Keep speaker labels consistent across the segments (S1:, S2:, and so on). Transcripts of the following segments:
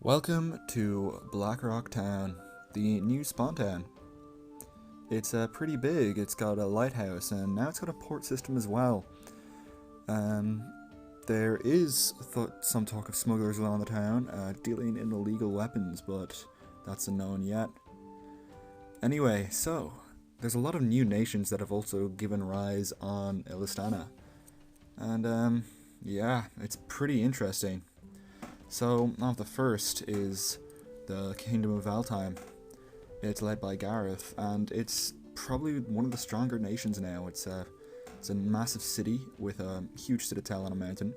S1: Welcome to Blackrock Town, the new spawn town. It's pretty big, it's got a lighthouse, and now it's got a port system as well. There is some talk of smugglers around the town, dealing in illegal weapons, but that's unknown yet. Anyway, so, there's a lot of new nations that have also given rise on Ilystana. And, yeah, it's pretty interesting. So, one of the first is the Kingdom of Valtheim. It's led by Gareth, and it's probably one of the stronger nations now. It's a massive city with a huge citadel on a mountain.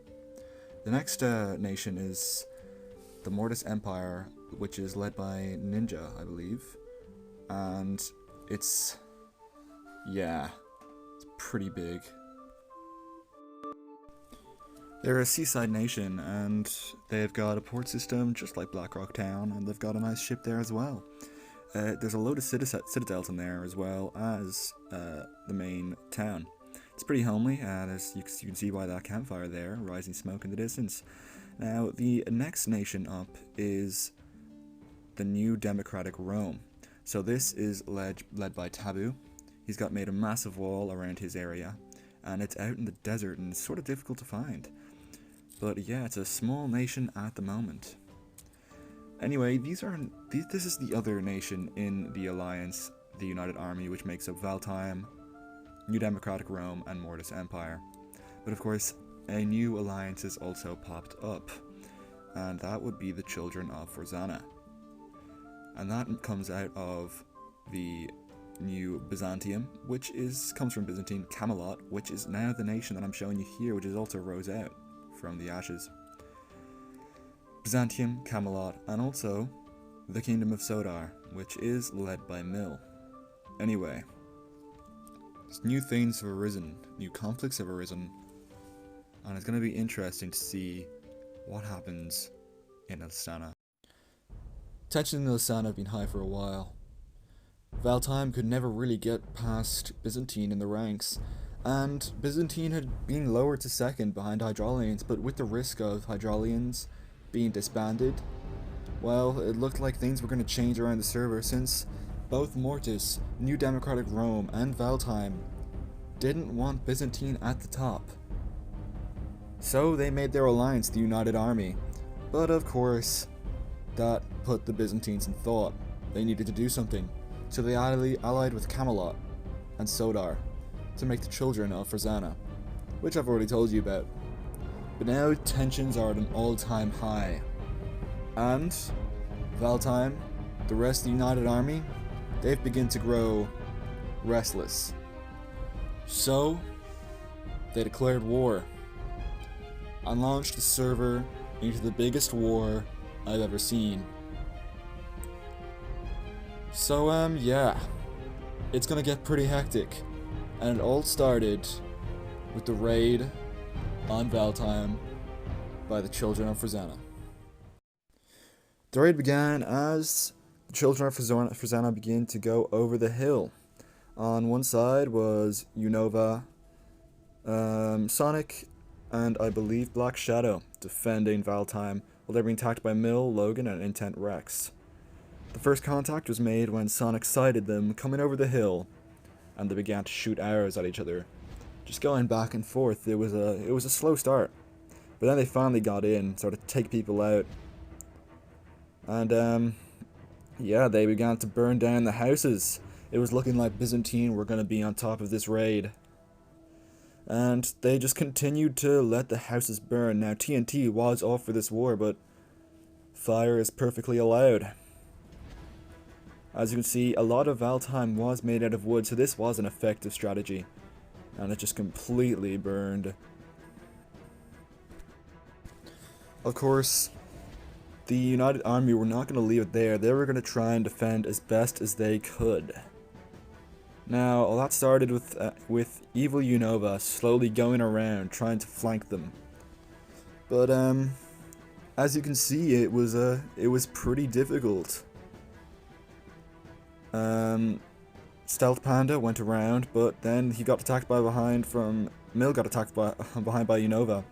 S1: The next nation is the Mortis Empire, which is led by Ninja, I believe. And it's pretty big. They're a seaside nation, and they've got a port system just like Blackrock Town, and they've got a nice ship there as well. There's a load of citadels in there as well as the main town. It's pretty homely, you can see by that campfire there, rising smoke in the distance. Now, the next nation up is the New Democratic Rome. So this is led by Taboo. He's got made a massive wall around his area, and it's out in the desert and it's sort of difficult to find. But yeah, it's a small nation at the moment. Anyway, this is the other nation in the alliance, the United Army, which makes up Valtheim, New Democratic Rome, and Mortis Empire. But of course, a new alliance has also popped up, and that would be the Children of Forzana. And that comes out of the new Byzantium, which comes from Byzantine Camelot, which is now the nation that I'm showing you here, which is also rose out from the ashes. Byzantium, Camelot, and also the Kingdom of Sodar, which is led by Mill. Anyway, new things have arisen, new conflicts have arisen, and it's going to be interesting to see what happens in Ilystana. Tensions in Ilystana have been high for a while. Valtheim could never really get past Byzantine in the ranks, and Byzantine had been lowered to second behind Hydraulians, but with the risk of Hydraulians being disbanded, well, it looked like things were going to change around the server, since both Mortis, New Democratic Rome, and Valtheim didn't want Byzantine at the top. So they made their alliance the United Army, but of course, that put the Byzantines in thought. They needed to do something, so they allied with Camelot and Sodar to make the Children of Forzana, which I've already told you about. But now tensions are at an all-time high, and Valtheim, the rest of the United Army, they've begun to grow restless. So they declared war and launched the server into the biggest war I've ever seen. So yeah, it's gonna get pretty hectic. And it all started with the raid on Valtheim by the Children of Forzana. The raid began as the Children of Forzana began to go over the hill. On one side was Unova, Sonic, and I believe Black Shadow defending Valtheim while they're being attacked by Mill, Logan, and Intent Rex. The first contact was made when Sonic sighted them coming over the hill, and they began to shoot arrows at each other, just going back and forth. It was a slow start, but then they finally got in, started to take people out, and yeah, they began to burn down the houses. It was looking like Byzantine were going to be on top of this raid, and they just continued to let the houses burn. Now TNT was off for this war, but fire is perfectly allowed. As you can see, a lot of Valtheim was made out of wood, so this was an effective strategy. And it just completely burned. Of course, the United Army were not going to leave it there. They were going to try and defend as best as they could. Now, all that started with evil Unova slowly going around, trying to flank them. But, as you can see, it was pretty difficult. Stealth Panda went around, but then he got attacked by behind from... Mill got attacked behind by Unova.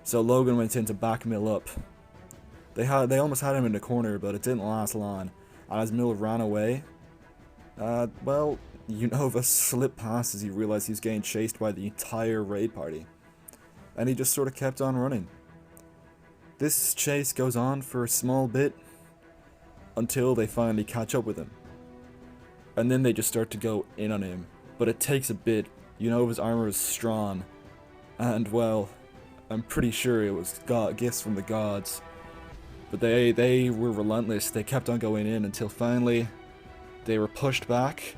S1: So Logan went in to back Mill up. They almost had him in the corner, but it didn't last long. And as Mill ran away, well, Unova slipped past as he realized he was getting chased by the entire raid party. And he just sort of kept on running. This chase goes on for a small bit until they finally catch up with him. And then they just start to go in on him. But it takes a bit. Unova's armor is strong. And, well, I'm pretty sure it was gifts from the gods. But they were relentless. They kept on going in until finally they were pushed back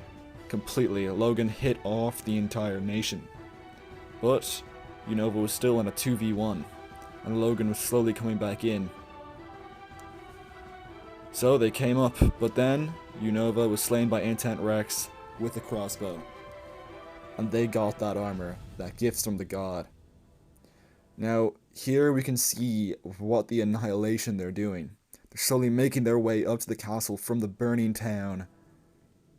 S1: completely. Logan hit off the entire nation. But Unova was still in a 2v1. And Logan was slowly coming back in. So they came up, but then Unova was slain by Intent Rex with a crossbow. And they got that armor, that gifts from the god. Now, here we can see what the annihilation they're doing. They're slowly making their way up to the castle from the burning town.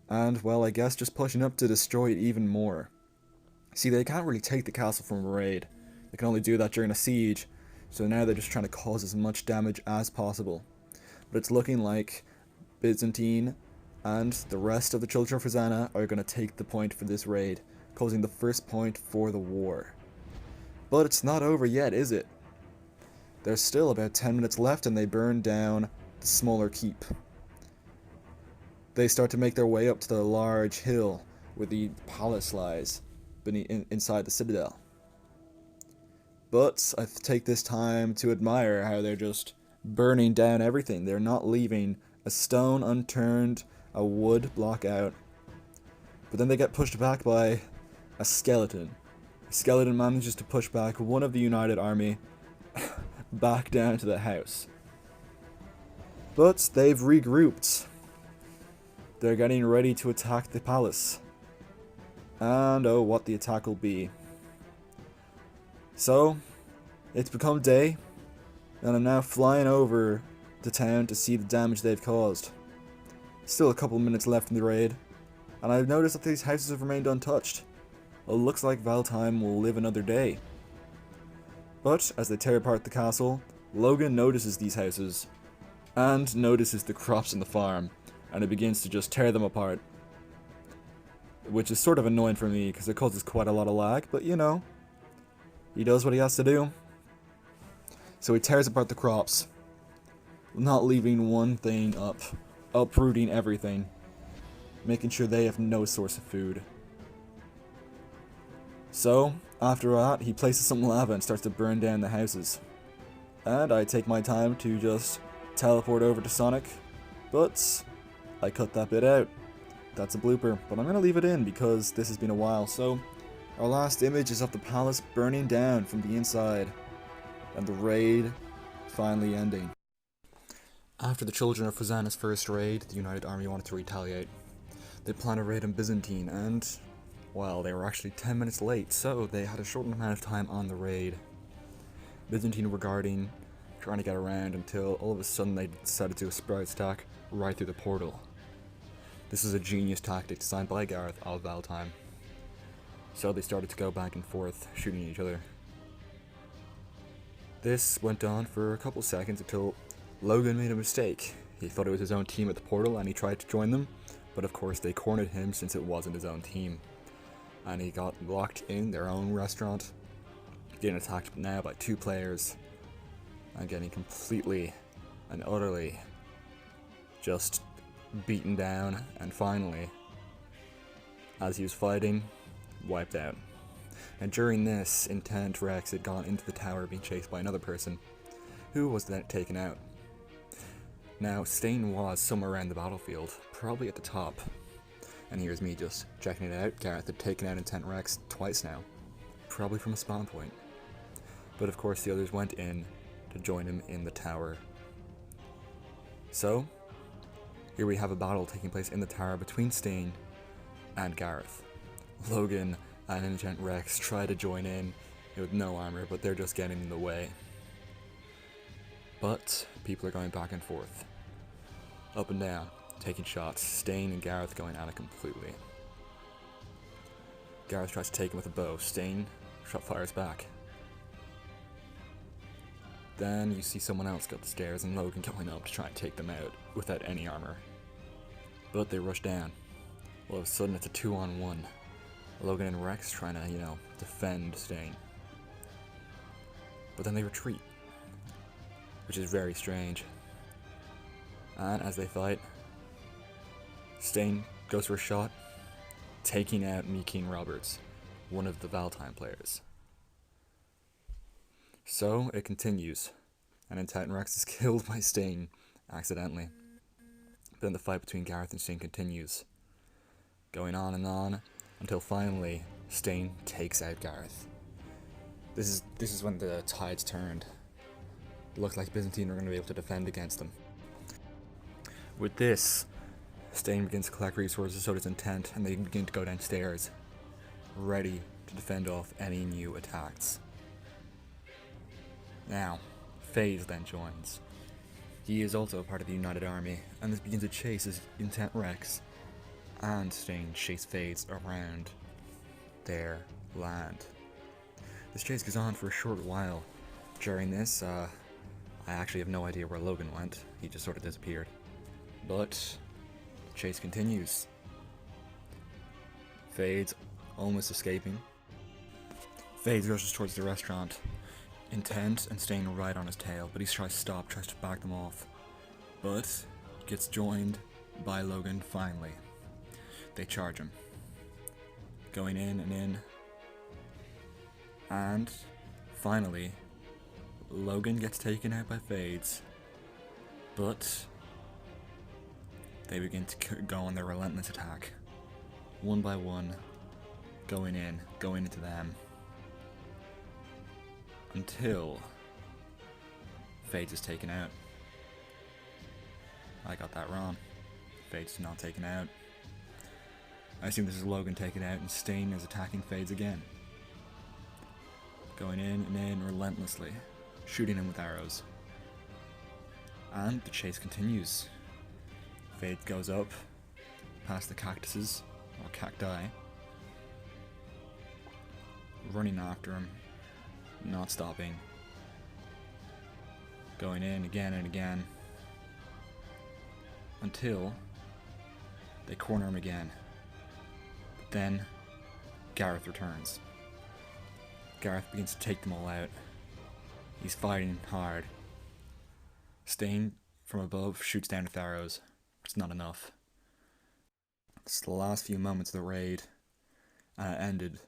S1: And, well, I guess just pushing up to destroy it even more. See, they can't really take the castle from a raid. They can only do that during a siege. So now they're just trying to cause as much damage as possible. But it's looking like Byzantine and the rest of the Children of Rosanna are going to take the point for this raid, causing the first point for the war. But it's not over yet, is it? There's still about 10 minutes left and they burn down the smaller keep. They start to make their way up to the large hill where the palace lies inside the citadel. But I take this time to admire how they're just burning down everything. They're not leaving a stone unturned, a wood block out. But then they get pushed back by a skeleton. A skeleton manages to push back one of the United Army back down to the house. But they've regrouped. They're getting ready to attack the palace. And oh, what the attack will be. So, it's become day, and I'm now flying over the town to see the damage they've caused. Still a couple minutes left in the raid, and I've noticed that these houses have remained untouched. It looks like Valtheim will live another day. But, as they tear apart the castle, Logan notices these houses, and notices the crops in the farm, and it begins to just tear them apart. Which is sort of annoying for me, because it causes quite a lot of lag, but you know. He does what he has to do. So he tears apart the crops, not leaving one thing up, uprooting everything, making sure they have no source of food. So, after that, he places some lava and starts to burn down the houses. And I take my time to just teleport over to Sonic, but I cut that bit out. That's a blooper, but I'm going to leave it in because this has been a while. So, our last image is of the palace burning down from the inside, and the raid finally ending. After the Children of Rosanna's first raid, the United Army wanted to retaliate. They planned a raid on Byzantine, and, well, they were actually 10 minutes late, so they had a shortened amount of time on the raid. Byzantine were guarding, trying to get around, until all of a sudden they decided to do a surprise attack right through the portal. This is a genius tactic designed by Gareth of Valtheim. So they started to go back and forth, shooting each other. This went on for a couple seconds until Logan made a mistake. He thought it was his own team at the portal and he tried to join them, but of course they cornered him since it wasn't his own team. And he got locked in their own restaurant, getting attacked now by 2 players, and getting completely and utterly just beaten down, and finally, as he was fighting, wiped out. And during this, Intent Rex had gone into the tower being chased by another person, who was then taken out. Now, Stain was somewhere around the battlefield, probably at the top. And here's me just checking it out. Gareth had taken out Intent Rex twice now, probably from a spawn point. But of course the others went in to join him in the tower. So, here we have a battle taking place in the tower between Stain and Gareth. Logan and Intent Rex try to join in with no armor, but they're just getting in the way. But people are going back and forth, up and down, taking shots. Stain and Gareth going at it completely. Gareth tries to take him with a bow. Stain shot fires back. Then you see someone else go up the stairs and Logan going up to try and take them out without any armor. But they rush down. All of a sudden it's a 2-on-1. Logan and Rex trying to, defend Stain. But then they retreat, which is very strange. And as they fight, Stain goes for a shot, taking out Meekeen Roberts, one of the Valentine players. So it continues, and then Titan Rex is killed by Stain accidentally. But then the fight between Gareth and Stain continues, going on and on, until finally Stain takes out Gareth. This is when the tides turned. It looked like Byzantine were going to be able to defend against them. With this, Stain begins to collect resources, so does Intent, and they begin to go downstairs, ready to defend off any new attacks. Now, FaZe then joins. He is also a part of the United Army, and this begins to chase as Intent Rex and Stain chase FaZe around their land. This chase goes on for a short while. During this, I actually have no idea where Logan went. He just sort of disappeared. But the chase continues. FaZe almost escaping. FaZe rushes towards the restaurant, Intent and Stain right on his tail, but he tries to stop, tries to back them off. But gets joined by Logan finally. They charge him. Going in and in. And finally, Logan gets taken out by FaZe. But they begin to go on their relentless attack. One by one, going into them. Until FaZe is taken out. I got that wrong. FaZe is not taken out. I assume this is Logan taken out and Stain is attacking FaZe again. Going in and in relentlessly, shooting him with arrows. And the chase continues. FaZe goes up, past the cactuses, or cacti, running after him, not stopping, going in again and again, until they corner him again. But then Gareth returns. Gareth begins to take them all out. He's fighting hard. Stain from above shoots down with arrows. It's not enough. It's the last few moments of the raid, and it ended.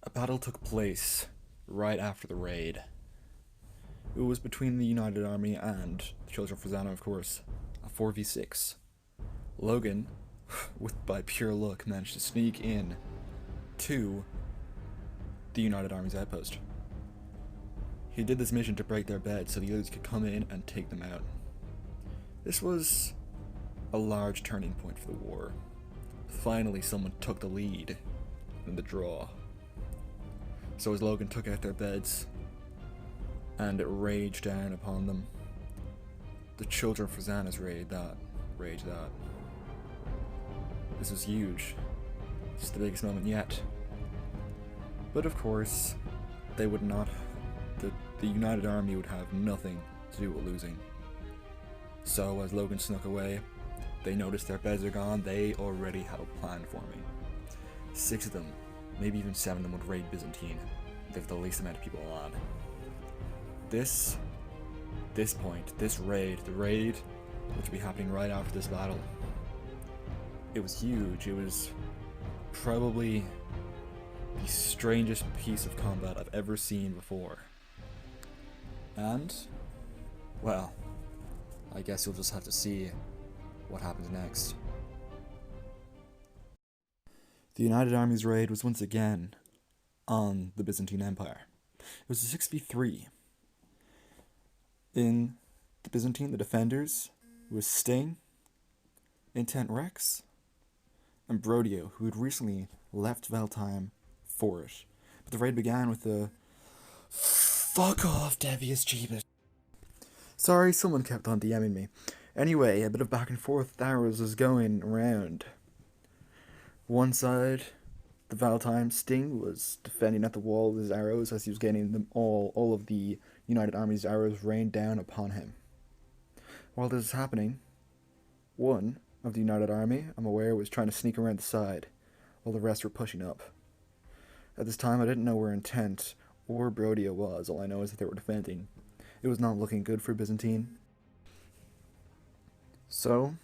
S1: A battle took place right after the raid. It was between the United Army and the Children of Phazana, of course. A 4v6. Logan, by pure luck, managed to sneak in to the United Army's outpost. He did this mission to break their bed so the others could come in and take them out. This was a large turning point for the war. Finally, someone took the lead in the draw. So as Logan took out their beds, and it raged down upon them, the Children of Phazana's rage that. This was huge. It's the biggest moment yet. But of course, they would not. The United Army would have nothing to do with losing. So as Logan snuck away, they noticed their beds are gone. They already had a plan for me. 6 of them, maybe even 7 of them would raid Byzantine. They have the least amount of people on. This raid, the raid which would be happening right after this battle, it was huge. It was probably the strangest piece of combat I've ever seen before. And, well, I guess you'll just have to see what happens next. The United Army's raid was once again on the Byzantine Empire. It was a 6v3. In the Byzantine, the defenders was Sting, Intent Rex, and Brodio, who had recently left Valtime for it. But the raid began with the "Fuck off, Devious Jeebus." Sorry, someone kept on DMing me. Anyway, a bit of back and forth arrows was going around. One side The Valentine Sting was defending at the wall with his arrows as he was getting them all of the United Army's arrows rained down upon him. While this was happening, one of the United Army, I'm aware, was trying to sneak around the side, while the rest were pushing up. At this time, I didn't know where Intent or Brodia was. All I know is that they were defending. It was not looking good for Byzantine. So,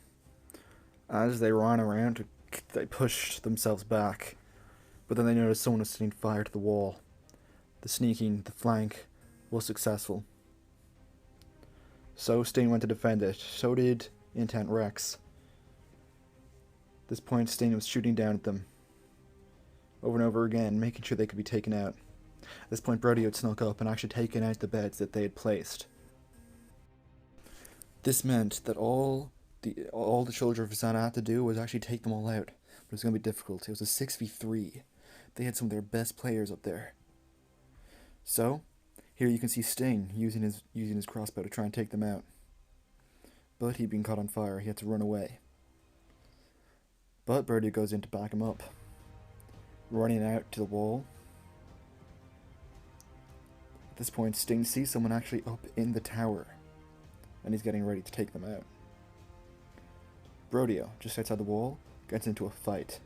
S1: as they ran around, they pushed themselves back, but then they noticed someone was setting fire to the wall. The sneaking, the flank, was successful. So Stain went to defend it. So did Intent Rex. At this point, Stain was shooting down at them over and over again, making sure they could be taken out. At this point, Brody had snuck up and actually taken out the beds that they had placed. This meant that all the children of Ilystana had to do was actually take them all out. But it was going to be difficult. It was a 6v3. They had some of their best players up there. So, here you can see Sting using his crossbow to try and take them out. But he'd been caught on fire. He had to run away. But Brody goes in to back him up, running out to the wall. At this point, Sting sees someone actually up in the tower, and he's getting ready to take them out. Brodio, just outside the wall, gets into a fight.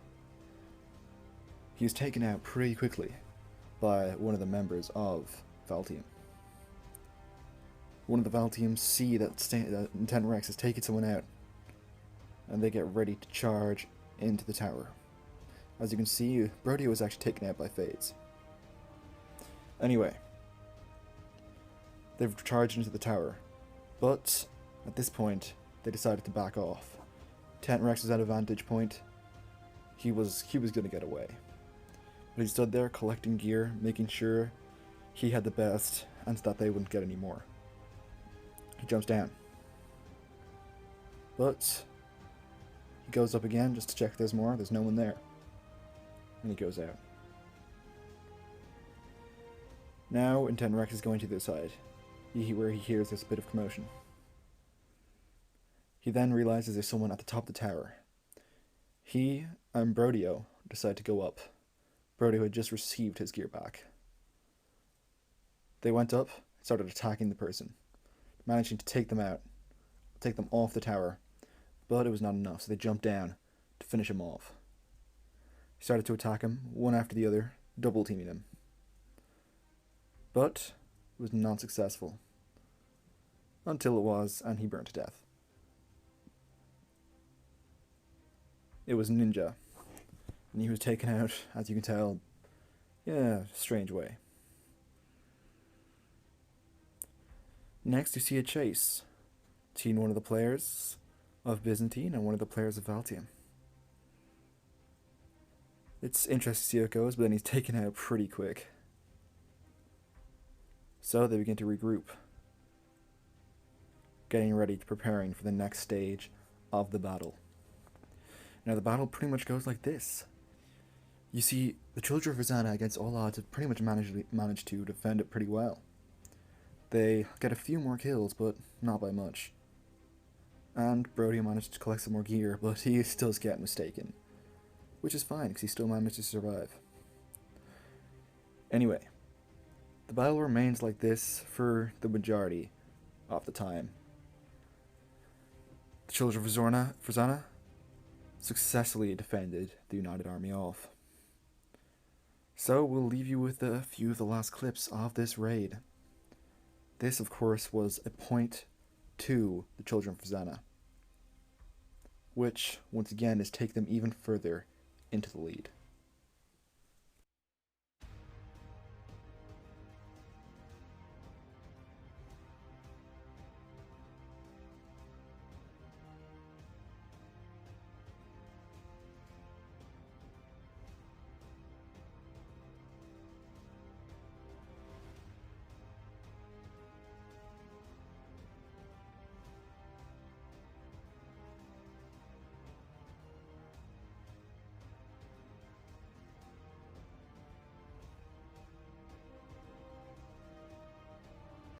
S1: He is taken out pretty quickly by one of the members of Valtium. One of the Valtiums see that Intent Rex has taken someone out, and they get ready to charge into the tower. As you can see, Brodio was actually taken out by Fades. Anyway, they've charged into the tower, but at this point, they decided to back off. Intent Rex was at a vantage point. He was going to get away. But he stood there collecting gear, making sure he had the best, and that they wouldn't get any more. He jumps down. But he goes up again just to check if there's more. There's no one there. And he goes out. Now, Intent Rex is going to the other side, where he hears there's a bit of commotion. He then realizes there's someone at the top of the tower. He and Brodio decide to go up. Brodio had just received his gear back. They went up, started attacking the person, managing to take them out, take them off the tower, but it was not enough, so they jumped down to finish him off. He started to attack him, one after the other, double-teaming him. But it was not successful. Until it was, and he burned to death. It was Ninja, and he was taken out, as you can tell, in a strange way. Next, you see a chase between one of the players of Byzantine and one of the players of Valtium. It's interesting to see how it goes, but then he's taken out pretty quick. So they begin to regroup, getting ready, preparing for the next stage of the battle. Now the battle pretty much goes like this. You see, the Children of Ilystana, against all odds, have pretty much managed to defend it pretty well. They get a few more kills, but not by much. And Brody managed to collect some more gear, but he still is getting mistaken. Which is fine, because he still managed to survive. Anyway, the battle remains like this for the majority of the time. The Children of Ilystana successfully defended the United Army off. So we'll leave you with a few of the last clips of this raid. This, of course, was a point to the Children of Ilystana, which, once again, is take them even further into the lead.